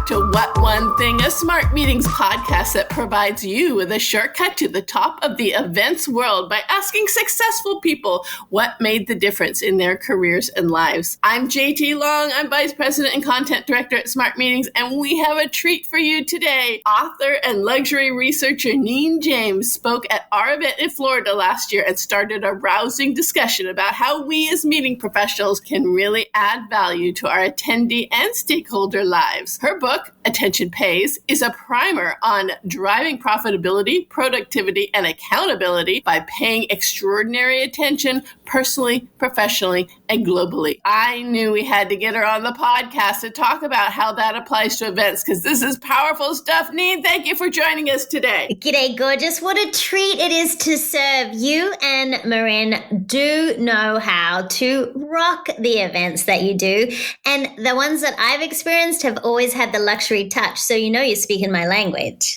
back to What One Thing, a Smart Meetings podcast that provides you with a shortcut to the top of the events world by asking successful people what made the difference in their careers and lives. I'm JT Long. I'm Vice President and Content Director at Smart Meetings, and we have a treat for you today. Author and luxury researcher Neen James spoke at our event in Florida last year and started a rousing discussion about how we as meeting professionals can really add value to our attendee and stakeholder lives. Her book, Attention Pays, is a primer on driving profitability, productivity, and accountability by paying extraordinary attention personally, professionally, and globally. I knew we had to get her on the podcast to talk about how that applies to events because this is powerful stuff. Neen, thank you for joining us today. G'day, gorgeous. What a treat it is to serve. You and Marin do know how to rock the events that you do. And the ones that I've experienced have always had the luxury touch. So you know you're speaking my language.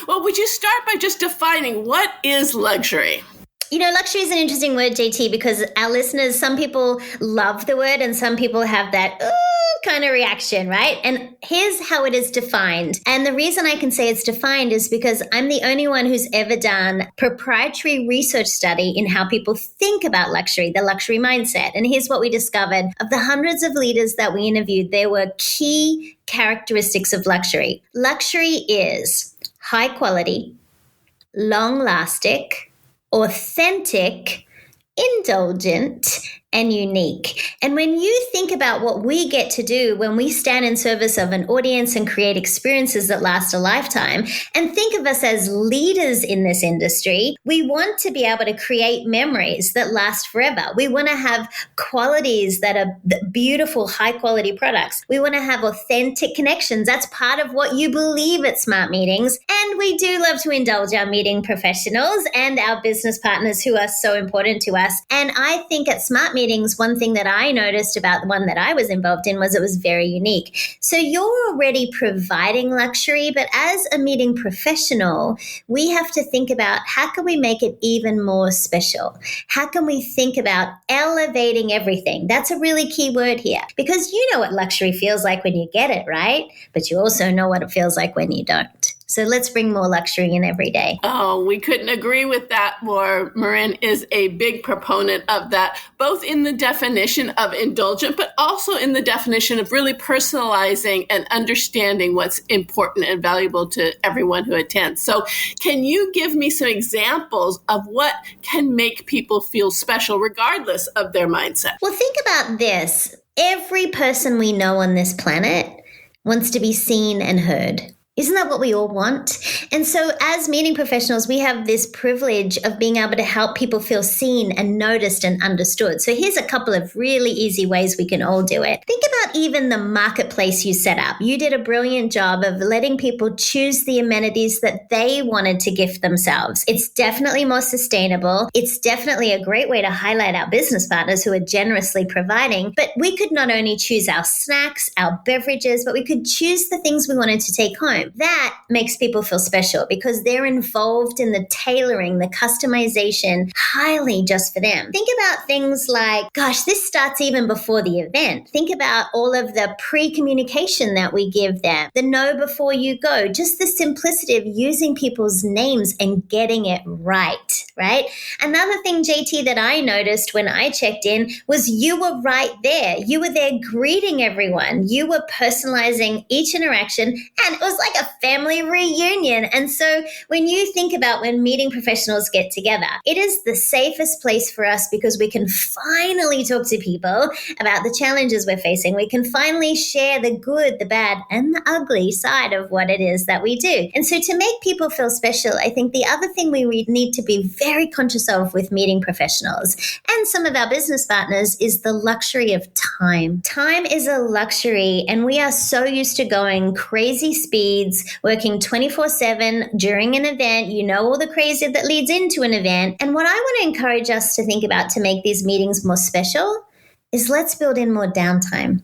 Well, would you start by just defining what is luxury? You know, luxury is an interesting word, JT, because our listeners, some people love the word and some people have that kind of reaction, right? And here's how it is defined. And the reason I can say it's defined is because I'm the only one who's ever done proprietary research study in how people think about luxury, the luxury mindset. And here's what we discovered. Of the hundreds of leaders that we interviewed, there were key characteristics of luxury. Luxury is high quality, long-lasting, authentic, indulgent, and unique. And when you think about what we get to do when we stand in service of an audience and create experiences that last a lifetime, and think of us as leaders in this industry, we want to be able to create memories that last forever. We want to have qualities that are beautiful, high quality products. We want to have authentic connections. That's part of what you believe at Smart Meetings. And we do love to indulge our meeting professionals and our business partners who are so important to us. And I think at Smart Meetings, one thing that I noticed about the one that I was involved in was it was very unique. So you're already providing luxury, but as a meeting professional, we have to think about how can we make it even more special? How can we think about elevating everything? That's a really key word here because you know what luxury feels like when you get it, right? But you also know what it feels like when you don't. So let's bring more luxury in every day. Oh, we couldn't agree with that more. Marin is a big proponent of that, both in the definition of indulgent, but also in the definition of really personalizing and understanding what's important and valuable to everyone who attends. So can you give me some examples of what can make people feel special regardless of their mindset? Well, think about this. Every person we know on this planet wants to be seen and heard. Isn't that what we all want? And so as meeting professionals, we have this privilege of being able to help people feel seen and noticed and understood. So here's a couple of really easy ways we can all do it. Think about even the marketplace you set up. You did a brilliant job of letting people choose the amenities that they wanted to gift themselves. It's definitely more sustainable. It's definitely a great way to highlight our business partners who are generously providing. But we could not only choose our snacks, our beverages, but we could choose the things we wanted to take home. That makes people feel special because they're involved in the tailoring, the customization, highly just for them. Think about things like, gosh, this starts even before the event. Think about all of the pre-communication that we give them, the know before you go, just the simplicity of using people's names and getting it right? Another thing, JT, that I noticed when I checked in was you were right there. You were there greeting everyone. You were personalizing each interaction, and it was like a family reunion. And so when you think about when meeting professionals get together, it is the safest place for us because we can finally talk to people about the challenges we're facing. We can finally share the good, the bad, and the ugly side of what it is that we do. And so to make people feel special, I think the other thing we need to be very conscious of with meeting professionals and some of our business partners is the luxury of time. Time is a luxury, and we are so used to going crazy speeds, working 24/7 during an event. You know all the crazy that leads into an event. And what I want to encourage us to think about to make these meetings more special is let's build in more downtime.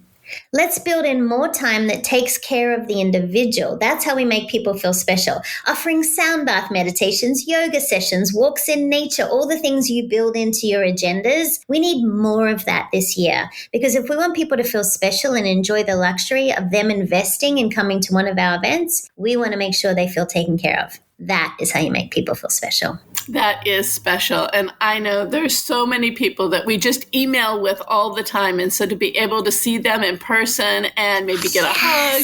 Let's build in more time that takes care of the individual. That's how we make people feel special. Offering sound bath meditations, yoga sessions, walks in nature, all the things you build into your agendas. We need more of that this year, because if we want people to feel special and enjoy the luxury of them investing and coming to one of our events, we want to make sure they feel taken care of. That is how you make people feel special. That is special. And I know there's so many people that we just email with all the time. And so to be able to see them in person and maybe get a hug,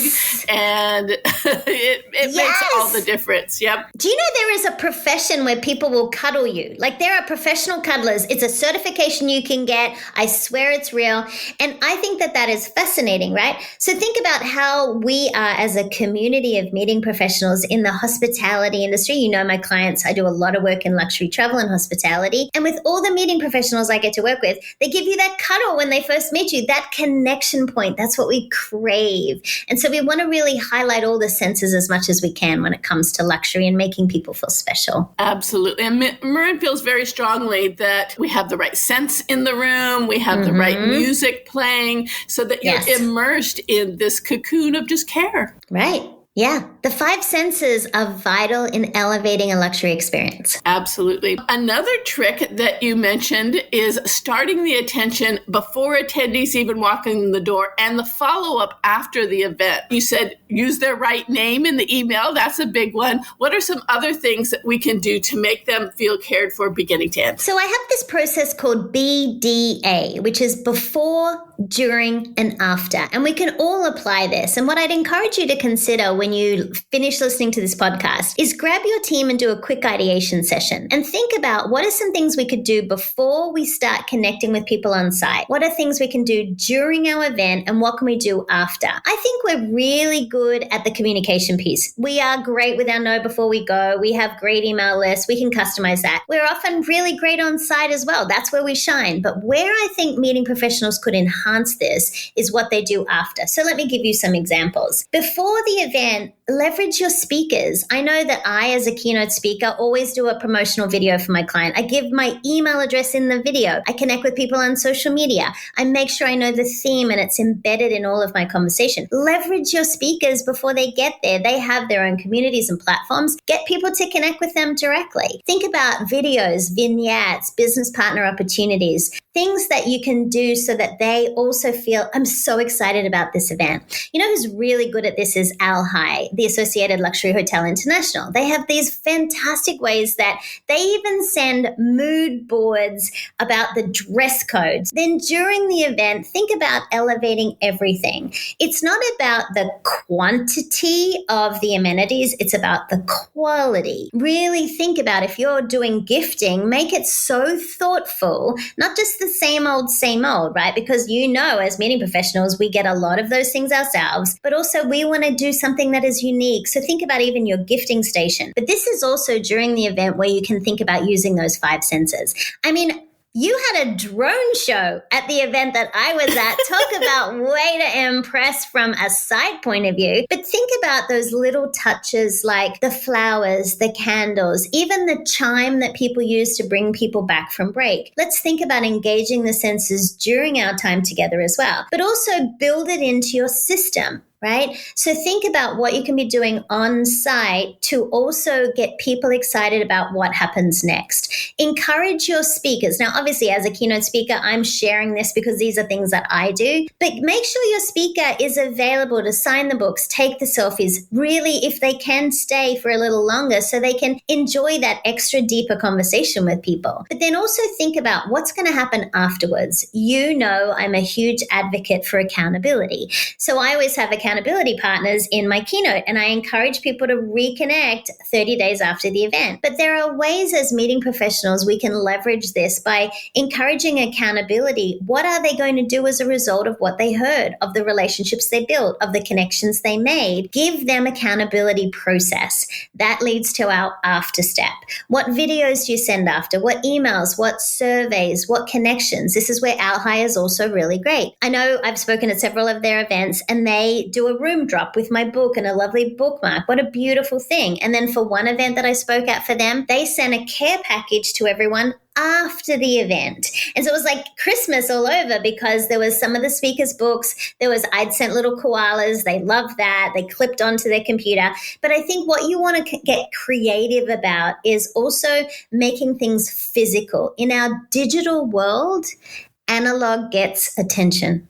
and it makes all the difference. Yep. Do you know there is a profession where people will cuddle you? Like, there are professional cuddlers. It's a certification you can get. I swear it's real. And I think that that is fascinating, right? So think about how we are as a community of meeting professionals in the hospitality industry. You know, my clients, I do a lot of work in luxury travel and hospitality. And with all the meeting professionals I get to work with, they give you that cuddle when they first meet you, that connection point. That's what we crave. And so we want to really highlight all the senses as much as we can when it comes to luxury and making people feel special. Absolutely. And Marin feels very strongly that we have the right sense in the room, we have the right music playing, so that you're immersed in this cocoon of just care. Right. Yeah, the 5 senses are vital in elevating a luxury experience. Absolutely. Another trick that you mentioned is starting the attention before attendees even walk in the door and the follow-up after the event. You said use their right name in the email. That's a big one. What are some other things that we can do to make them feel cared for beginning to end? So I have this process called BDA, which is before, during, and after. And we can all apply this. And what I'd encourage you to consider when you finish listening to this podcast is grab your team and do a quick ideation session and think about what are some things we could do before we start connecting with people on site? What are things we can do during our event, and what can we do after? I think we're really good at the communication piece. We are great with our know before we go. We have great email lists. We can customize that. We're often really great on site as well. That's where we shine. But where I think meeting professionals could enhance this is what they do after. So let me give you some examples. Before the event, leverage your speakers. I know that I, as a keynote speaker, always do a promotional video for my client. I give my email address in the video. I connect with people on social media. I make sure I know the theme and it's embedded in all of my conversation. Leverage your speakers before they get there. They have their own communities and platforms. Get people to connect with them directly. Think about videos, vignettes, business partner opportunities, things that you can do so that they also feel, I'm so excited about this event. You know who's really good at this is Al High, the Associated Luxury Hotel International. They have these fantastic ways that they even send mood boards about the dress codes. Then during the event, think about elevating everything. It's not about the quantity of the amenities, it's about the quality. Really think about, if you're doing gifting, make it so thoughtful, not just the same old, right? Because you know, as meeting professionals, we get a lot of those things ourselves, but also we want to do something that is unique. So think about even your gifting station. But this is also during the event where you can think about using those 5 senses. I mean, you had a drone show at the event that I was at. Talk about way to impress from a side point of view. But think about those little touches like the flowers, the candles, even the chime that people use to bring people back from break. Let's think about engaging the senses during our time together as well. But also build it into your system. Right? So think about what you can be doing on site to also get people excited about what happens next. Encourage your speakers. Now, obviously, as a keynote speaker, I'm sharing this because these are things that I do, but make sure your speaker is available to sign the books, take the selfies, really, if they can stay for a little longer so they can enjoy that extra deeper conversation with people. But then also think about what's going to happen afterwards. You know, I'm a huge advocate for accountability. So I always have accountability partners in my keynote, and I encourage people to reconnect 30 days after the event. But there are ways as meeting professionals we can leverage this by encouraging accountability. What are they going to do as a result of what they heard, of the relationships they built, of the connections they made? Give them accountability process. That leads to our after step. What videos do you send after? What emails? What surveys? What connections? This is where Al High is also really great. I know I've spoken at several of their events, and they do a room drop with my book and a lovely bookmark. What a beautiful thing. And then for one event that I spoke at for them, they sent a care package to everyone after the event. And so it was like Christmas all over because there was some of the speakers' books. I'd sent little koalas. They loved that. They clipped onto their computer. But I think what you want to get creative about is also making things physical. In our digital world, analog gets attention.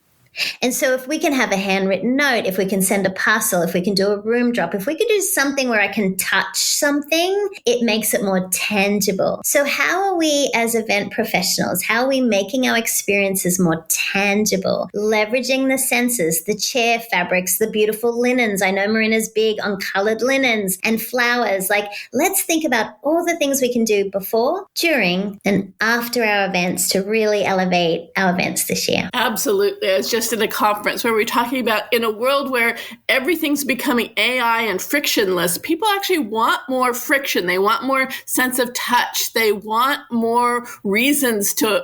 And so if we can have a handwritten note, if we can send a parcel, if we can do a room drop, if we can do something where I can touch something, it makes it more tangible. So how are we as event professionals? How are we making our experiences more tangible? Leveraging the senses, the chair fabrics, the beautiful linens. I know Marina's big on colored linens and flowers. Like, let's think about all the things we can do before, during, and after our events to really elevate our events this year. Absolutely. It's just in a conference where we're talking about in a world where everything's becoming AI and frictionless, people actually want more friction. They want more sense of touch. They want more reasons to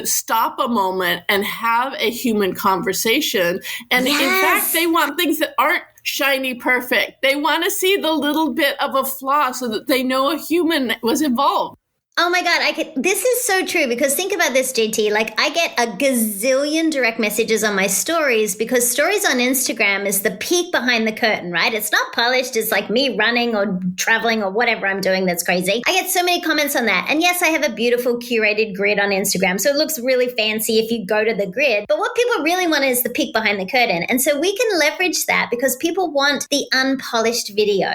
stop a moment and have a human conversation. And Yes. in fact, they want things that aren't shiny perfect. They want to see the little bit of a flaw so that they know a human was involved. Oh my God, this is so true because think about this, JT. Like, I get a gazillion direct messages on my stories because stories on Instagram is the peek behind the curtain, right? It's not polished. It's like me running or traveling or whatever I'm doing that's crazy. I get so many comments on that. And yes, I have a beautiful curated grid on Instagram. So it looks really fancy if you go to the grid. But what people really want is the peek behind the curtain. And so we can leverage that because people want the unpolished video.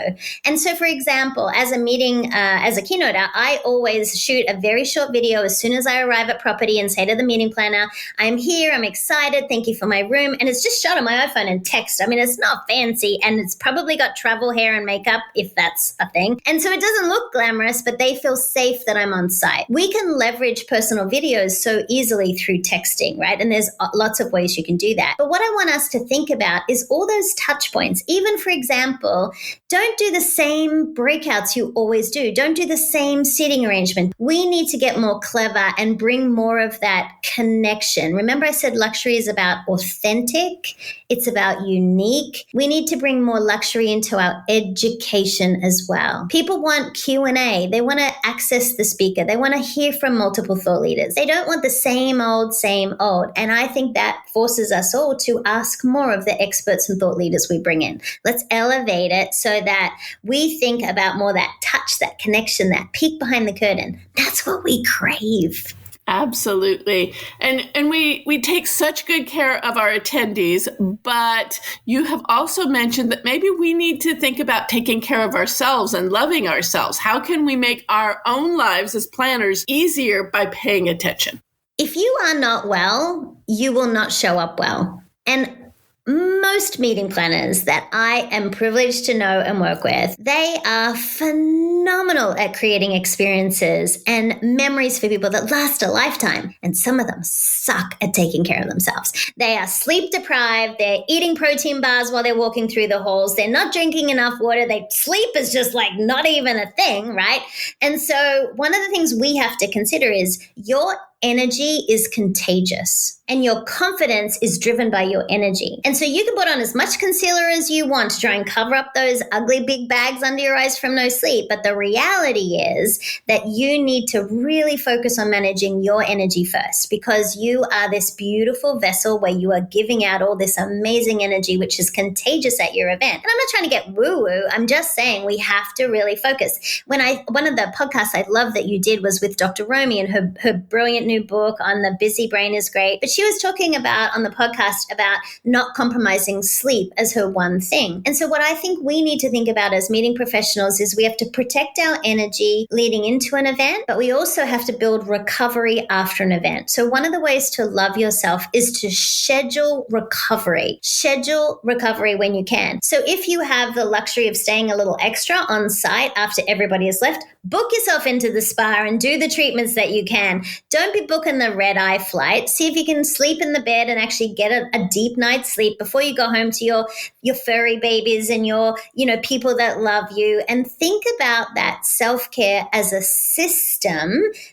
And so, for example, as a meeting, as a keynoter, I always shoot a very short video as soon as I arrive at property and say to the meeting planner, I'm here, I'm excited, thank you for my room. And it's just shot on my iPhone and text. I mean, it's not fancy and it's probably got travel hair and makeup if that's a thing. And so it doesn't look glamorous, but they feel safe that I'm on site. We can leverage personal videos so easily through texting, right? And there's lots of ways you can do that. But what I want us to think about is all those touch points. Even, for example, don't do the same breakouts you always do. Don't do the same seating arrangement. We need to get more clever and bring more of that connection. Remember, I said luxury is about authentic. It's about unique. We need to bring more luxury into our education as well. People want Q&A. They want to access the speaker. They want to hear from multiple thought leaders. They don't want the same old, same old. And I think that forces us all to ask more of the experts and thought leaders we bring in. Let's elevate it so that we think about more that touch, that connection, that peek behind the curtain. That's what we crave. Absolutely. And we take such good care of our attendees, but you have also mentioned that maybe we need to think about taking care of ourselves and loving ourselves. How can we make our own lives as planners easier by paying attention? If you are not well, you will not show up well. And most meeting planners that I am privileged to know and work with, they are phenomenal at creating experiences and memories for people that last a lifetime. And some of them suck at taking care of themselves. They are sleep deprived. They're eating protein bars while they're walking through the halls. They're not drinking enough water. Sleep is just like not even a thing, right? And so one of the things we have to consider is your energy is contagious and your confidence is driven by your energy. And so you can put on as much concealer as you want to try and cover up those ugly big bags under your eyes from no sleep. But the reality is that you need to really focus on managing your energy first because you are this beautiful vessel where you are giving out all this amazing energy, which is contagious at your event. And I'm not trying to get woo-woo. I'm just saying we have to really focus. One of the podcasts I love that you did was with Dr. Romy and her brilliant new book on the busy brain is great. But she was talking about on the podcast about not compromising sleep as her one thing. And so what I think we need to think about as meeting professionals is we have to protect our energy leading into an event, but we also have to build recovery after an event. So one of the ways to love yourself is to schedule recovery. Schedule recovery when you can. So if you have the luxury of staying a little extra on site after everybody has left, book yourself into the spa and do the treatments that you can. Don't be booking the red-eye flight. See if you can sleep in the bed and actually get a deep night's sleep before you you go home to your furry babies and your, people that love you, and think about that self-care as a system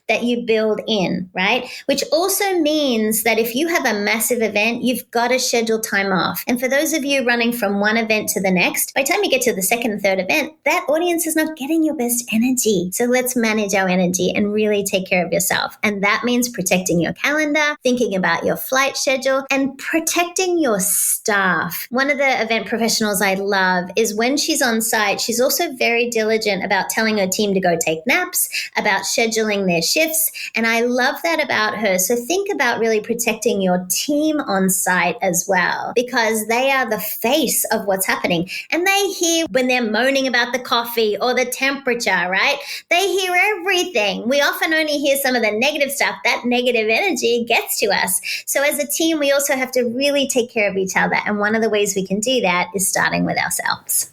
that you build in, right? Which also means that if you have a massive event, you've got to schedule time off. And for those of you running from one event to the next, by the time you get to the second and third event, that audience is not getting your best energy. So let's manage our energy and really take care of yourself. And that means protecting your calendar, thinking about your flight schedule, and protecting your staff. One of the event professionals I love is when she's on site, she's also very diligent about telling her team to go take naps, about scheduling their shifts. And I love that about her. So think about really protecting your team on site as well, because they are the face of what's happening. And they hear when they're moaning about the coffee or the temperature, right? They hear everything. We often only hear some of the negative stuff. That negative energy gets to us. So as a team, we also have to really take care of each other. And one of the ways we can do that is starting with ourselves.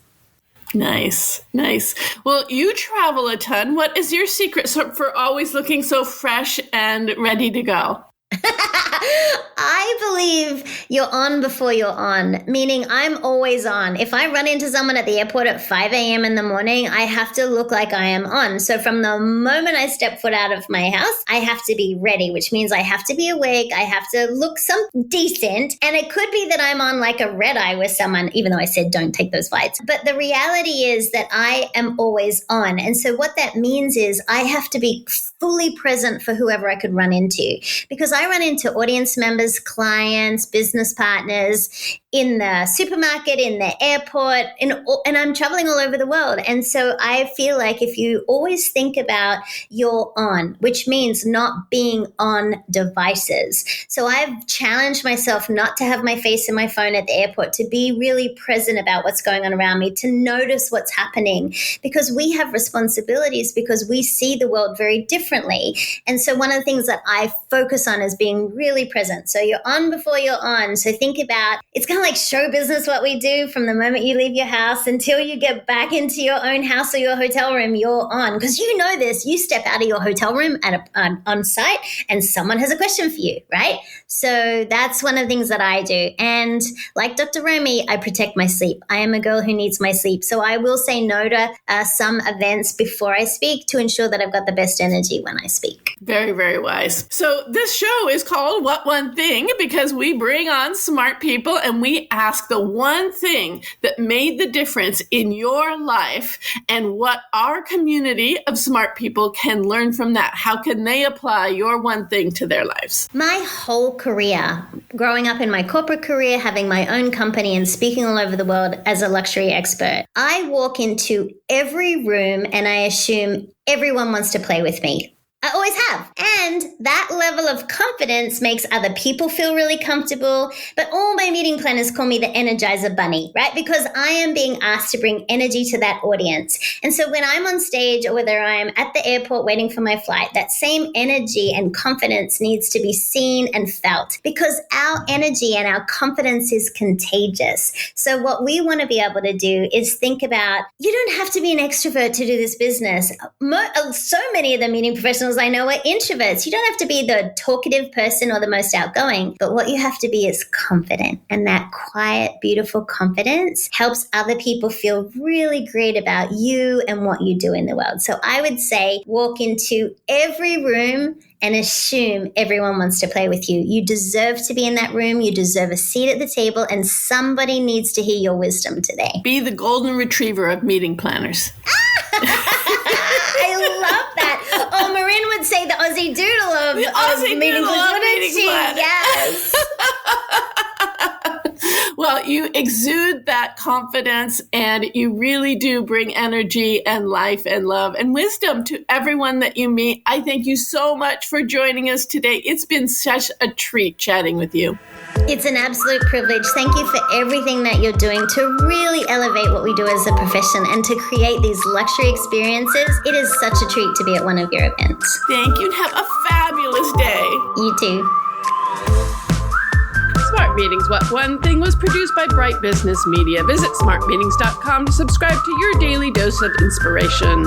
Nice. Well, you travel a ton. What is your secret for always looking so fresh and ready to go? I believe you're on before you're on, meaning I'm always on. If I run into someone at the airport at 5 a.m. in the morning, I have to look like I am on. So from the moment I step foot out of my house, I have to be ready, which means I have to be awake. I have to look decent. And it could be that I'm on like a red eye with someone, even though I said don't take those flights. But the reality is that I am always on. And so what that means is I have to be fully present for whoever I could run into, because I run into audience members, clients, business partners in the supermarket, in the airport, and I'm traveling all over the world. And so I feel like if you always think about you're on, which means not being on devices. So I've challenged myself not to have my face in my phone at the airport, to be really present about what's going on around me, to notice what's happening, because we have responsibilities, because we see the world very differently. And so one of the things that I focus on is being really present. So you're on before you're on. So think about, it's kind of like show business, what we do from the moment you leave your house until you get back into your own house or your hotel room, you're on. Because you know this, you step out of your hotel room on site and someone has a question for you, right? So that's one of the things that I do. And like Dr. Romy, I protect my sleep. I am a girl who needs my sleep. So I will say no to some events before I speak to ensure that I've got the best energy when I speak. Very, very wise. So this show is called What One Thing because we bring on smart people and we ask the one thing that made the difference in your life and what our community of smart people can learn from that. How can they apply your one thing to their lives? My whole career, growing up in my corporate career, having my own company and speaking all over the world as a luxury expert, I walk into every room and I assume everyone wants to play with me. I always have. And that level of confidence makes other people feel really comfortable. But all my meeting planners call me the Energizer Bunny, right? Because I am being asked to bring energy to that audience. And so when I'm on stage or whether I'm at the airport waiting for my flight, that same energy and confidence needs to be seen and felt, because our energy and our confidence is contagious. So what we want to be able to do is think about, you don't have to be an extrovert to do this business. So many of the meeting professionals I know are introverts. You don't have to be the talkative person or the most outgoing, but what you have to be is confident. And that quiet, beautiful confidence helps other people feel really great about you and what you do in the world. So I would say walk into every room and assume everyone wants to play with you. You deserve to be in that room. You deserve a seat at the table, and somebody needs to hear your wisdom today. Be the golden retriever of meeting planners. I love that. Oh, Marin would say the Aussie Doodle of meeting planners, wouldn't she? Yes. Well, you exude that confidence and you really do bring energy and life and love and wisdom to everyone that you meet. I thank you so much for joining us today. It's been such a treat chatting with you. It's an absolute privilege. Thank you for everything that you're doing to really elevate what we do as a profession and to create these luxury experiences. It is such a treat to be at one of your events. Thank you and have a fabulous day. You too. Smart Meetings What One Thing was produced by Bright Business Media. Visit smartmeetings.com to subscribe to your daily dose of inspiration.